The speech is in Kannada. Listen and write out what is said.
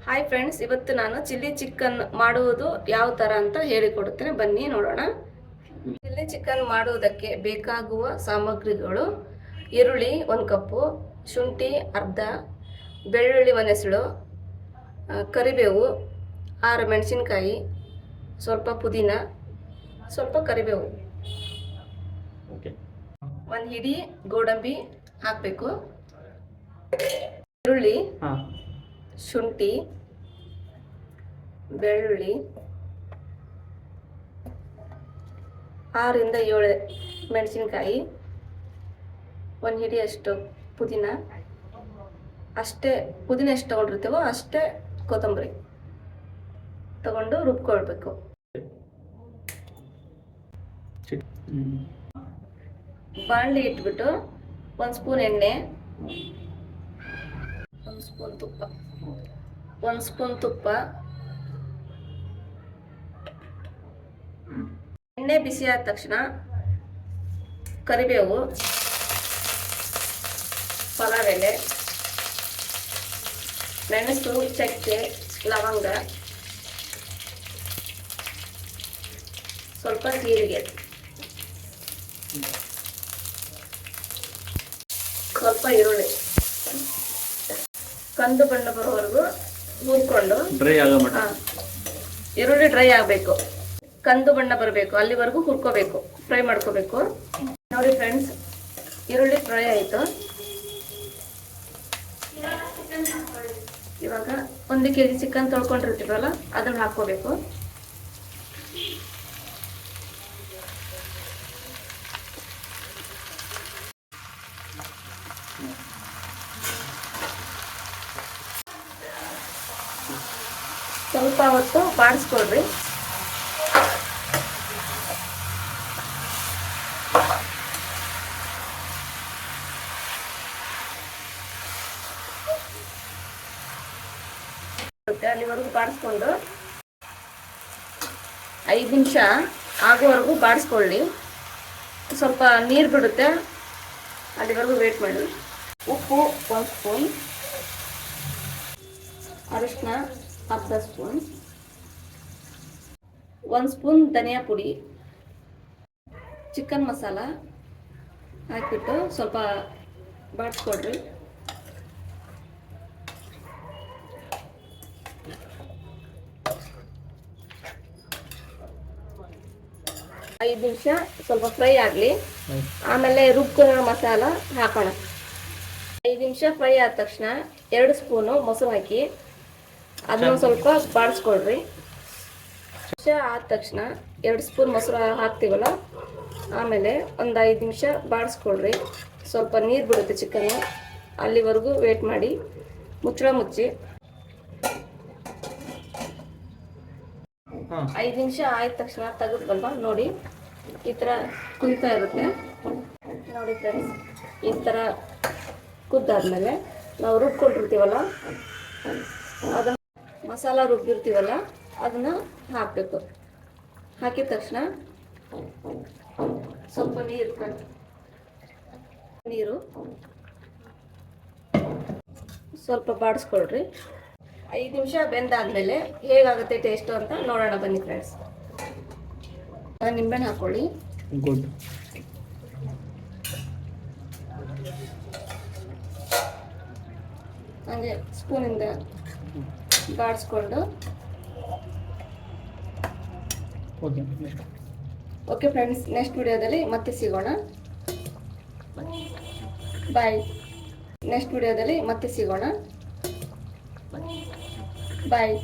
ಹಾಯ್ ಫ್ರೆಂಡ್ಸ್, ಇವತ್ತು ನಾನು ಚಿಲ್ಲಿ ಚಿಕನ್ ಮಾಡುವುದು ಯಾವ ಥರ ಅಂತ ಹೇಳಿಕೊಡುತ್ತೇನೆ. ಬನ್ನಿ ನೋಡೋಣ. ಚಿಲ್ಲಿ ಚಿಕನ್ ಮಾಡುವುದಕ್ಕೆ ಬೇಕಾಗುವ ಸಾಮಗ್ರಿಗಳು: ಈರುಳ್ಳಿ 1 ಕಪ್ಪು, ಶುಂಠಿ ಅರ್ಧ, ಬೆಳ್ಳುಳ್ಳಿ 1 ಎಸಳು, ಕರಿಬೇವು 6 ಮೆಣಸಿನಕಾಯಿ, ಸ್ವಲ್ಪ ಪುದೀನ, ಸ್ವಲ್ಪ ಕರಿಬೇವು, 1 ಹಿಡಿ ಗೋಡಂಬಿ ಹಾಕಬೇಕು. ಈರುಳ್ಳಿ, ಶುಂಠಿ, ಬೆಳ್ಳುಳ್ಳಿ, 6 ರಿಂದ 7 ಮೆಣಸಿನಕಾಯಿ, 1 ಹಿಡಿ ಅಷ್ಟು ಪುದೀನ, ಅಷ್ಟೇ ಪುದೀನ ಎಷ್ಟು ತೊಗೊಂಡಿರ್ತೀವೋ ಅಷ್ಟೇ ಕೊತ್ತಂಬರಿ ತಗೊಂಡು ರುಬ್ಕೊಳ್ಬೇಕು. ಬಾಣಲಿ ಇಟ್ಬಿಟ್ಟು 1 ಸ್ಪೂನ್ ಎಣ್ಣೆ, 1 ಸ್ಪೂನ್ ತುಪ್ಪ, 1 ಸ್ಪೂನ್ ತುಪ್ಪ. ಎಣ್ಣೆ ಬಿಸಿ ಆದ ತಕ್ಷಣ ಕರಿಬೇವು, ಪಲಾವ್ ಎಲೆ, ಮೆಣಸು, ಚಕ್ಕೆ, ಲವಂಗ, ಸ್ವಲ್ಪ ಜೀರಿಗೆ, ಸ್ವಲ್ಪ ಈರುಳ್ಳಿ ಕಂದು ಬಣ್ಣ ಬರೋವರೆಗೂ ಹುರ್ಕೊಂಡು ಈರುಳ್ಳಿ ಡ್ರೈ ಆಗಬೇಕು, ಕಂದು ಬಣ್ಣ ಬರಬೇಕು, ಅಲ್ಲಿವರೆಗೂ ಹುರ್ಕೋಬೇಕು, ಫ್ರೈ ಮಾಡ್ಕೋಬೇಕು. ನೋಡಿ ಫ್ರೆಂಡ್ಸ್, ಈರುಳ್ಳಿ ಫ್ರೈ ಆಯಿತು. ಇವಾಗ 1 kg ಚಿಕನ್ ತೊಳ್ಕೊಂಡಿರ್ತೀವಲ್ಲ ಅದನ್ನು ಹಾಕ್ಕೋಬೇಕು. ಸ್ವಲ್ಪ ಹೊತ್ತು ಬಾಡಿಸ್ಕೊಳ್ರಿ. ಅಲ್ಲಿವರೆಗೂ ಬಾಡಿಸ್ಕೊಂಡು 5 ನಿಮಿಷ ಆಗೋವರೆಗೂ ಬಾಡಿಸ್ಕೊಳ್ಳಿ. ಸ್ವಲ್ಪ ನೀರು ಬಿಡುತ್ತೆ, ಅಲ್ಲಿವರೆಗೂ ವೇಟ್ ಮಾಡಿ. ಉಪ್ಪು 1 ಸ್ಪೂನ್, ಅರಿಶಿನ ಅರ್ಧ ಸ್ಪೂನ್, 1 ಸ್ಪೂನ್ ಧನಿಯಾ ಪುಡಿ, ಚಿಕನ್ ಮಸಾಲ ಹಾಕಿಬಿಟ್ಟು ಸ್ವಲ್ಪ ಬಾಡಿಸ್ಕೊಡ್ರಿ. ಐದು ನಿಮಿಷ ಸ್ವಲ್ಪ ಫ್ರೈ ಆಗಲಿ, ಆಮೇಲೆ ರುಬ್ಕೊಂಡಿರೋ ಮಸಾಲ ಹಾಕೋಣ. 5 ನಿಮಿಷ ಫ್ರೈ ಆದ ತಕ್ಷಣ 2 ಸ್ಪೂನು ಮೊಸರು ಹಾಕಿ ಅದನ್ನ ಸ್ವಲ್ಪ ಬಾಡಿಸ್ಕೊಳ್ರಿ. ನಿಮಿಷ ಆದ ತಕ್ಷಣ 2 ಸ್ಪೂನ್ ಮೊಸರು ಹಾಕ್ತೀವಲ್ಲ, ಆಮೇಲೆ ಒಂದು 5 ನಿಮಿಷ ಬಾಡಿಸ್ಕೊಳ್ರಿ. ಸ್ವಲ್ಪ ನೀರು ಬಿಡುತ್ತೆ ಚಿಕನ್ನು, ಅಲ್ಲಿವರೆಗೂ ವೇಟ್ ಮಾಡಿ. ಮುಚ್ಚಳ ಮುಚ್ಚಿ 5 ನಿಮಿಷ ಆದ ತಕ್ಷಣ ತೆಗೆದ್ಬಲ್ವ ನೋಡಿ, ಈ ಥರ ಕುದಿತಾ ಇರುತ್ತೆ. ನೋಡಿ ಫ್ರೆಂಡ್ಸ್, ಈ ಥರ ಕುದ್ದಾದ್ಮೇಲೆ ನಾವು ರುಬ್ಕೊಂಡಿರ್ತೀವಲ್ಲ, ಅದನ್ನು ಮಸಾಲ ರುಬ್ಬಿರ್ತೀವಲ್ಲ ಅದನ್ನು ಹಾಕಬೇಕು. ಹಾಕಿದ ತಕ್ಷಣ ಸ್ವಲ್ಪ ನೀರು ಸ್ವಲ್ಪ ಬಾಡಿಸ್ಕೊಳ್ರಿ. 5 ನಿಮಿಷ ಬೆಂದಾದ್ಮೇಲೆ ಹೇಗಾಗುತ್ತೆ ಟೇಸ್ಟು ಅಂತ ನೋಡೋಣ ಬನ್ನಿ ಫ್ರೆಂಡ್ಸ್. ನಿಂಬೆಹಣ್ಣು ಹಾಕೊಳ್ಳಿ. ಗುಡ್. ಹಾಗೆ ಸ್ಪೂನಿಂದ ಬಾಡಿಸ್ಕೊಂಡು. ಓಕೆ ಫ್ರೆಂಡ್ಸ್, ನೆಕ್ಸ್ಟ್ ವಿಡಿಯೋದಲ್ಲಿ ಮತ್ತೆ ಸಿಗೋಣ. ಬಾಯ್. ನೆಕ್ಸ್ಟ್ ವಿಡಿಯೋದಲ್ಲಿ ಮತ್ತೆ ಸಿಗೋಣ. ಬಾಯ್.